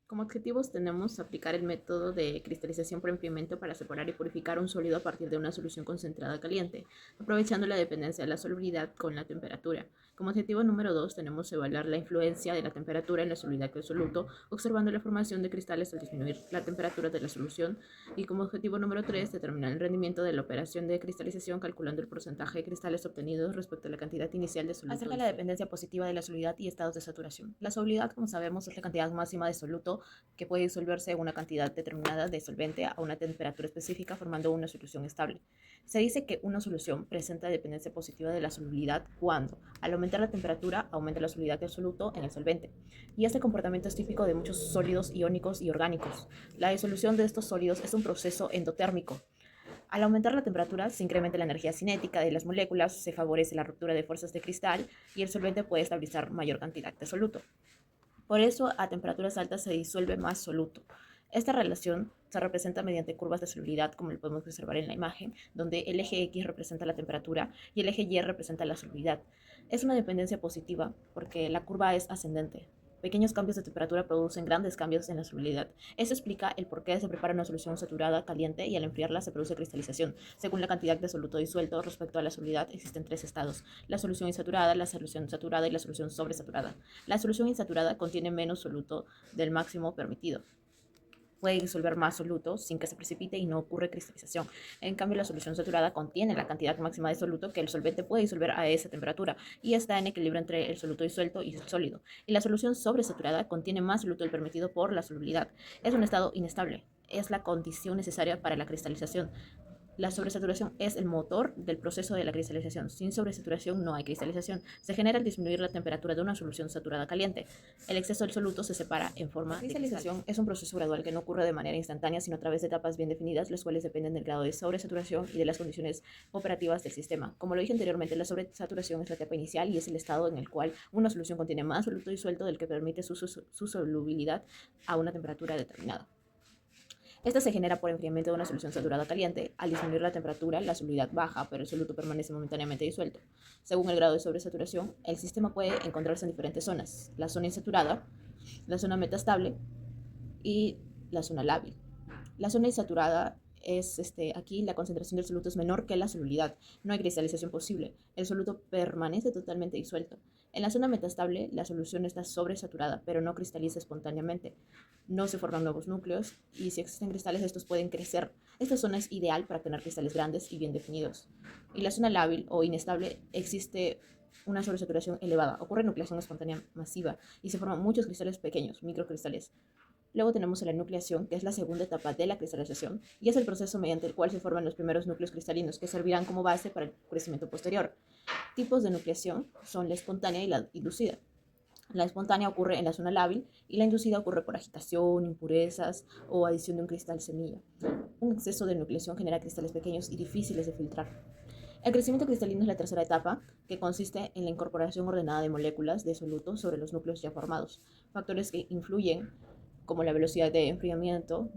Como objetivos tenemos aplicar el método de cristalización por enfriamiento para separar y purificar un sólido a partir de una solución concentrada caliente, aprovechando la dependencia de la solubilidad con la temperatura. Como objetivo número 2 tenemos evaluar la influencia de la temperatura en la solubilidad del soluto, observando la formación de cristales al disminuir la temperatura de la solución. Y como objetivo número 3 determinar el rendimiento de la operación de cristalización calculando el porcentaje de cristales obtenidos respecto a la cantidad inicial de soluto. Acerca de la dependencia positiva de la solubilidad y estados de saturación. La solubilidad, como sabemos, es la cantidad máxima de soluto que puede disolverse una cantidad determinada de solvente a una temperatura específica formando una solución estable. Se dice que una solución presenta dependencia positiva de la solubilidad cuando, al aumentar la temperatura, aumenta la solubilidad del soluto en el solvente. Y este comportamiento es típico de muchos sólidos iónicos y orgánicos. La disolución de estos sólidos es un proceso endotérmico. Al aumentar la temperatura, se incrementa la energía cinética de las moléculas, se favorece la ruptura de fuerzas de cristal y el solvente puede estabilizar mayor cantidad de soluto. Por eso, a temperaturas altas se disuelve más soluto. Esta relación se representa mediante curvas de solubilidad, como lo podemos observar en la imagen, donde el eje X representa la temperatura y el eje Y representa la solubilidad. Es una dependencia positiva porque la curva es ascendente. Pequeños cambios de temperatura producen grandes cambios en la solubilidad. Eso explica el por qué se prepara una solución saturada caliente y al enfriarla se produce cristalización. Según la cantidad de soluto disuelto respecto a la solubilidad, existen tres estados: la solución insaturada, la solución saturada y la solución sobresaturada. La solución insaturada contiene menos soluto del máximo permitido. Puede disolver más soluto sin que se precipite y no ocurre cristalización. En cambio, la solución saturada contiene la cantidad máxima de soluto que el solvente puede disolver a esa temperatura y está en equilibrio entre el soluto disuelto y el sólido. Y la solución sobresaturada contiene más soluto del permitido por la solubilidad. Es un estado inestable. Es la condición necesaria para la cristalización. La sobresaturación es el motor del proceso de la cristalización. Sin sobresaturación no hay cristalización. Se genera al disminuir la temperatura de una solución saturada caliente. El exceso del soluto se separa en forma de cristalización. Es un proceso gradual que no ocurre de manera instantánea, sino a través de etapas bien definidas, las cuales dependen del grado de sobresaturación y de las condiciones operativas del sistema. Como lo dije anteriormente, la sobresaturación es la etapa inicial y es el estado en el cual una solución contiene más soluto disuelto del que permite su solubilidad a una temperatura determinada. Esta se genera por enfriamiento de una solución saturada caliente. Al disminuir la temperatura, la solubilidad baja, pero el soluto permanece momentáneamente disuelto. Según el grado de sobresaturación, el sistema puede encontrarse en diferentes zonas: la zona insaturada, la zona metastable y la zona lábil. La zona insaturada es aquí la concentración del soluto es menor que la solubilidad. No hay cristalización posible. El soluto permanece totalmente disuelto. En la zona metastable, la solución está sobresaturada, pero no cristaliza espontáneamente. No se forman nuevos núcleos y si existen cristales, estos pueden crecer. Esta zona es ideal para tener cristales grandes y bien definidos. En la zona lábil o inestable existe una sobresaturación elevada. Ocurre nucleación espontánea masiva y se forman muchos cristales pequeños, microcristales. Luego tenemos la nucleación, que es la segunda etapa de la cristalización, y es el proceso mediante el cual se forman los primeros núcleos cristalinos, que servirán como base para el crecimiento posterior. Tipos de nucleación son la espontánea y la inducida. La espontánea ocurre en la zona lábil y la inducida ocurre por agitación, impurezas o adición de un cristal semilla. Un exceso de nucleación genera cristales pequeños y difíciles de filtrar. El crecimiento cristalino es la tercera etapa, que consiste en la incorporación ordenada de moléculas de soluto sobre los núcleos ya formados. Factores que influyen, como la velocidad de enfriamiento,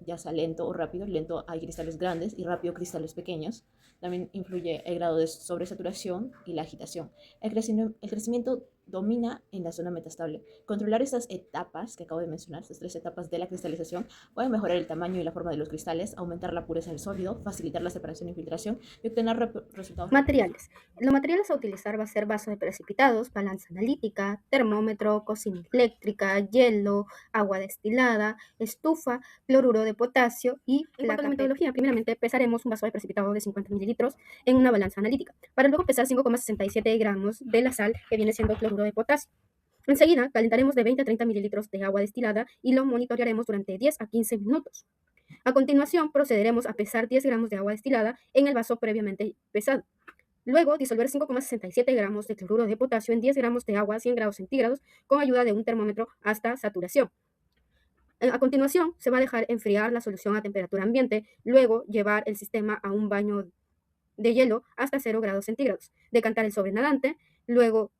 ya sea lento o rápido. Lento hay cristales grandes y rápido cristales pequeños. También influye el grado de sobresaturación y la agitación. El crecimiento domina en la zona metastable. Controlar estas etapas que acabo de mencionar, estas tres etapas de la cristalización, puede mejorar el tamaño y la forma de los cristales, aumentar la pureza del sólido, facilitar la separación y filtración y obtener resultados. Materiales. Los materiales a utilizar va a ser vaso de precipitados, balanza analítica, termómetro, cocina eléctrica, hielo, agua destilada, estufa, cloruro de potasio y en cuanto a la metodología, primeramente pesaremos un vaso de precipitado de 50 mililitros en una balanza analítica, para luego pesar 5,67 gramos de la sal que viene siendo cloruro de potasio. Enseguida calentaremos de 20 a 30 mililitros de agua destilada y lo monitorearemos durante 10 a 15 minutos. A continuación procederemos a pesar 10 gramos de agua destilada en el vaso previamente pesado. Luego, disolver 5,67 gramos de cloruro de potasio en 10 gramos de agua a 100 grados centígrados con ayuda de un termómetro hasta saturación. A continuación, se va a dejar enfriar la solución a temperatura ambiente, luego llevar el sistema a un baño de hielo hasta 0 grados centígrados, decantar el sobrenadante, luego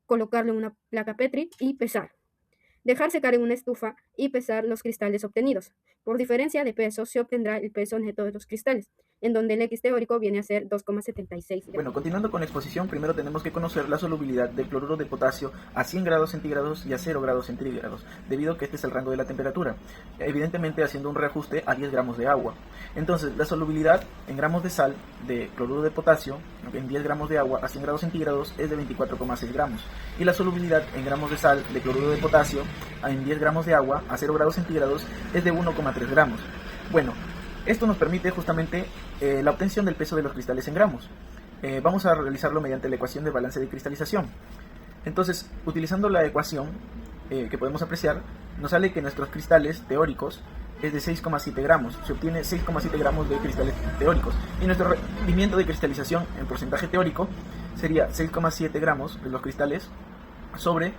colocarlo en una placa Petri y pesar. Dejar secar en una estufa y pesar los cristales obtenidos. Por diferencia de peso se obtendrá el peso neto de los cristales, en donde el X teórico viene a ser 2,76 gramos. Bueno, continuando con la exposición, primero tenemos que conocer la solubilidad del cloruro de potasio a 100 grados centígrados y a 0 grados centígrados, debido a que este es el rango de la temperatura, evidentemente haciendo un reajuste a 10 gramos de agua. Entonces, la solubilidad en gramos de sal de cloruro de potasio en 10 gramos de agua a 100 grados centígrados es de 24,6 gramos, y la solubilidad en gramos de sal de cloruro de potasio en 10 gramos de agua a 0 grados centígrados es de 1,3 gramos. Bueno, esto nos permite justamente la obtención del peso de los cristales en gramos. Vamos a realizarlo mediante la ecuación de balance de cristalización. Entonces, utilizando la ecuación que podemos apreciar, nos sale que nuestros cristales teóricos es de 6,7 gramos. Se obtiene 6,7 gramos de cristales teóricos. Y nuestro rendimiento de cristalización en porcentaje teórico sería 6,7 gramos de los cristales sobre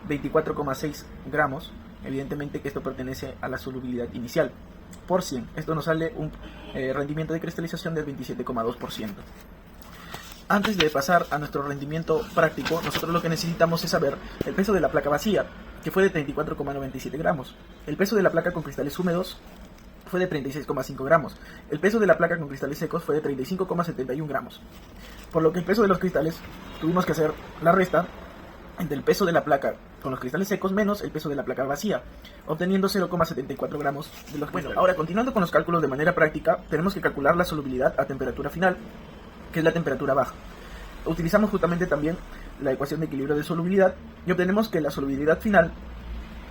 24,6 gramos. Evidentemente que esto pertenece a la solubilidad inicial por 100. Esto nos sale un rendimiento de cristalización del 27,2%. Antes de pasar a nuestro rendimiento práctico, nosotros lo que necesitamos es saber el peso de la placa vacía, que fue de 34,97 gramos. El peso de la placa con cristales húmedos fue de 36,5 gramos. El peso de la placa con cristales secos fue de 35,71 gramos. Por lo que el peso de los cristales, tuvimos que hacer la resta entre el peso de la placa con los cristales secos menos el peso de la placa vacía, obteniendo 0,74 gramos de los cristales. Bueno, ahora continuando con los cálculos de manera práctica, tenemos que calcular la solubilidad a temperatura final, que es la temperatura baja. Utilizamos justamente también la ecuación de equilibrio de solubilidad y obtenemos que la solubilidad final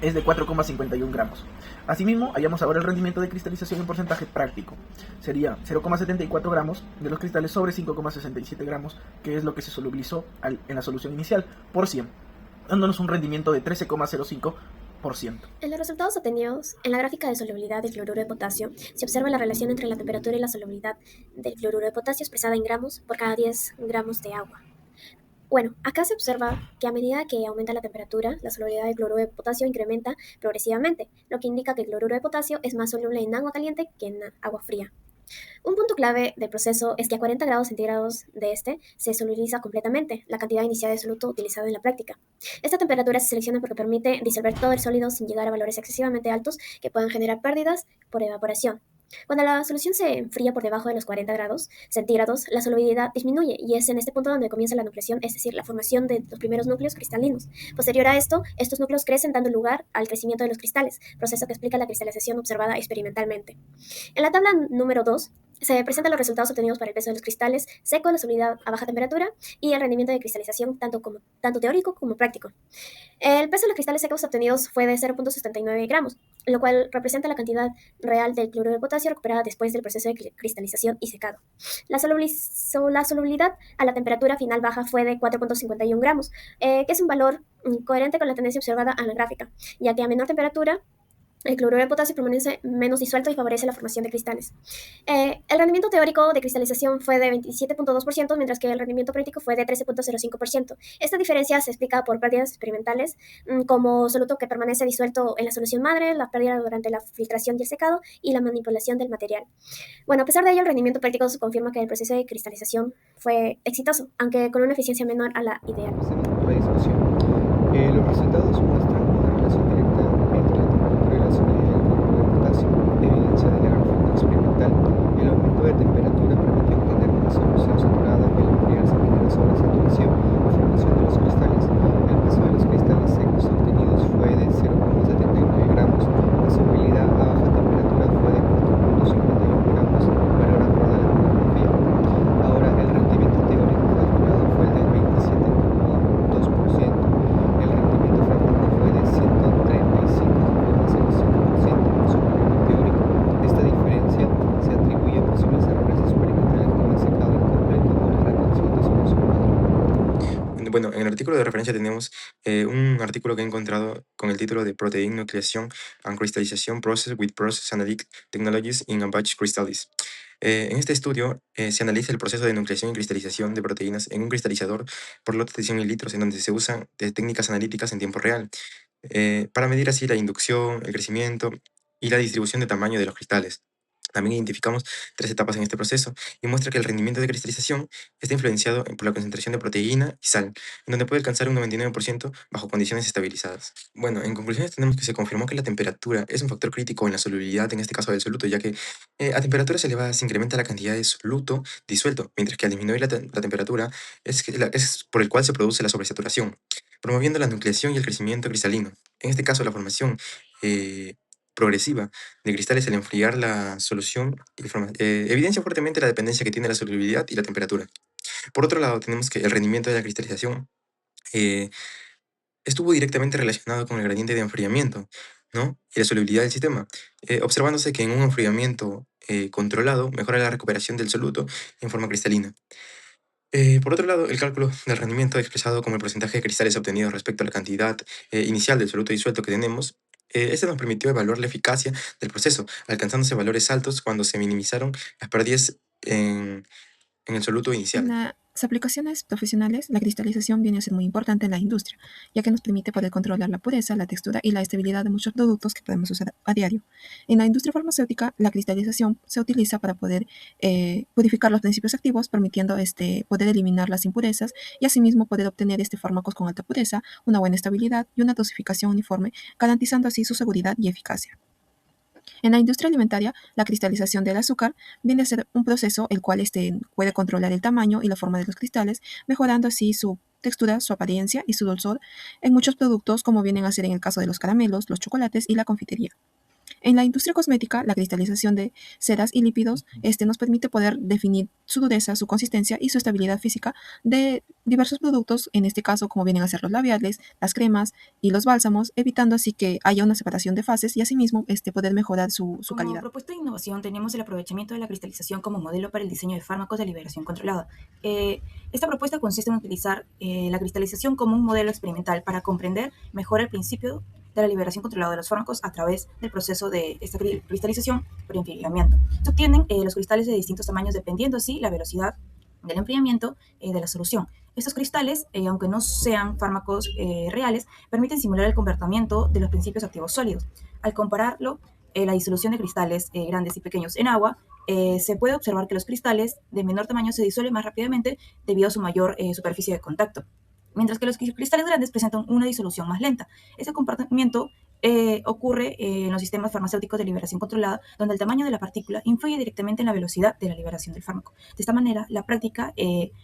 es de 4,51 gramos. Asimismo, hallamos ahora el rendimiento de cristalización en porcentaje práctico. Sería 0,74 gramos de los cristales sobre 5,67 gramos, que es lo que se solubilizó en la solución inicial, por 100, dándonos un rendimiento de 13,05%. En los resultados obtenidos, en la gráfica de solubilidad del cloruro de potasio, se observa la relación entre la temperatura y la solubilidad del cloruro de potasio expresada en gramos por cada 10 gramos de agua. Bueno, acá se observa que a medida que aumenta la temperatura, la solubilidad del cloruro de potasio incrementa progresivamente, lo que indica que el cloruro de potasio es más soluble en agua caliente que en agua fría. Un punto clave del proceso es que a 40 grados centígrados de este se solubiliza completamente la cantidad inicial de soluto utilizado en la práctica. Esta temperatura se selecciona porque permite disolver todo el sólido sin llegar a valores excesivamente altos que puedan generar pérdidas por evaporación. Cuando la solución se enfría por debajo de los 40 grados centígrados, la solubilidad disminuye y es en este punto donde comienza la nucleación, es decir, la formación de los primeros núcleos cristalinos. Posterior a esto, estos núcleos crecen dando lugar al crecimiento de los cristales, proceso que explica la cristalización observada experimentalmente. En la tabla número 2 se presentan los resultados obtenidos para el peso de los cristales seco, la solubilidad a baja temperatura y el rendimiento de cristalización tanto teórico como práctico. El peso de los cristales secos obtenidos fue de 0,79 gramos, lo cual representa la cantidad real del cloruro de potasio recuperada después del proceso de cristalización y secado. La solubilidad a la temperatura final baja fue de 4,51 gramos, que es un valor coherente con la tendencia observada en la gráfica, ya que a menor temperatura el cloruro de potasio permanece menos disuelto y favorece la formación de cristales. El rendimiento teórico de cristalización fue de 27,2%, mientras que el rendimiento práctico fue de 13,05%. Esta diferencia se explica por pérdidas experimentales, como soluto que permanece disuelto en la solución madre, la pérdida durante la filtración y el secado, y la manipulación del material. Bueno, a pesar de ello, el rendimiento práctico confirma que el proceso de cristalización fue exitoso, aunque con una eficiencia menor a la ideal. La discusión. Los resultados muestran una relación directa entre la temperatura y la solubilidad del cloruro de potasio. Evidencia de la gráfica experimental. El aumento de temperatura permitió obtener una solución saturada que al enfriarse genera sobresaturación y formación de los cristales. El peso de los cristales secos obtenidos fue de 0,79 gramos. La solubilidad a baja temperatura fue de 4,51 gramos, valor acorde a la cromatografía. Ahora, el rendimiento teórico calculado fue el del 27,2%. El rendimiento práctico fue de 135,05%, superior al teórico. Esta diferencia se atribuye a posibles errores experimentales como el secado incompleto o la retención de solución madre. Bueno, en el artículo de referencia tenemos un artículo que he encontrado con el título de Protein Nucleation and Crystallization Process with Process Analytic Technologies in a Batch Crystallis. En este estudio se analiza el proceso de nucleación y cristalización de proteínas en un cristalizador por lotes de 100 mililitros, en donde se usan técnicas analíticas en tiempo real para medir así la inducción, el crecimiento y la distribución de tamaño de los cristales. También identificamos 3 etapas en este proceso y muestra que el rendimiento de cristalización está influenciado por la concentración de proteína y sal, en donde puede alcanzar un 99% bajo condiciones estabilizadas. Bueno, en conclusiones tenemos que se confirmó que la temperatura es un factor crítico en la solubilidad, en este caso del soluto, ya que a temperaturas elevadas se incrementa la cantidad de soluto disuelto, mientras que al disminuir la temperatura es por el cual se produce la sobresaturación, promoviendo la nucleación y el crecimiento cristalino. En este caso, la formación progresiva de cristales al enfriar la solución evidencia fuertemente la dependencia que tiene la solubilidad y la temperatura. Por otro lado, tenemos que el rendimiento de la cristalización eh, estuvo directamente relacionado con el gradiente de enfriamiento, ¿no? Y la solubilidad del sistema, observándose que en un enfriamiento controlado mejora la recuperación del soluto en forma cristalina. Por otro lado, el cálculo del rendimiento expresado como el porcentaje de cristales obtenidos respecto a la cantidad inicial del soluto disuelto que tenemos, este nos permitió evaluar la eficacia del proceso, alcanzándose valores altos cuando se minimizaron las pérdidas en el soluto En inicial. las aplicaciones profesionales, la cristalización viene a ser muy importante en la industria, ya que nos permite poder controlar la pureza, la textura y la estabilidad de muchos productos que podemos usar a diario. En la industria farmacéutica, la cristalización se utiliza para poder purificar los principios activos, permitiendo poder eliminar las impurezas y asimismo poder obtener fármacos con alta pureza, una buena estabilidad y una dosificación uniforme, garantizando así su seguridad y eficacia. En la industria alimentaria, la cristalización del azúcar viene a ser un proceso el cual puede controlar el tamaño y la forma de los cristales, mejorando así su textura, su apariencia y su dulzor en muchos productos, como vienen a ser en el caso de los caramelos, los chocolates y la confitería. En la industria cosmética, la cristalización de ceras y lípidos nos permite poder definir su dureza, su consistencia y su estabilidad física de diversos productos, en este caso como vienen a ser los labiales, las cremas y los bálsamos, evitando así que haya una separación de fases y asimismo poder mejorar su Como calidad. propuesta de innovación tenemos el aprovechamiento de la cristalización como modelo para el diseño de fármacos de liberación controlada. Esta propuesta consiste en utilizar la cristalización como un modelo experimental para comprender mejor el principio de la liberación controlada de los fármacos a través del proceso de esta cristalización por enfriamiento. Se obtienen los cristales de distintos tamaños dependiendo así la velocidad del enfriamiento de la solución. Estos cristales, aunque no sean fármacos reales, permiten simular el comportamiento de los principios activos sólidos. Al compararlo, la disolución de cristales grandes y pequeños en agua, se puede observar que los cristales de menor tamaño se disuelven más rápidamente debido a su mayor superficie de contacto, mientras que los cristales grandes presentan una disolución más lenta. Este comportamiento ocurre en los sistemas farmacéuticos de liberación controlada, donde el tamaño de la partícula influye directamente en la velocidad de la liberación del fármaco. De esta manera, la práctica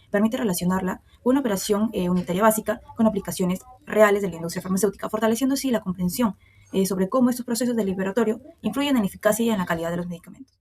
permite relacionarla con una operación unitaria básica con aplicaciones reales de la industria farmacéutica, fortaleciendo así la comprensión sobre cómo estos procesos de liberatorio influyen en la eficacia y en la calidad de los medicamentos.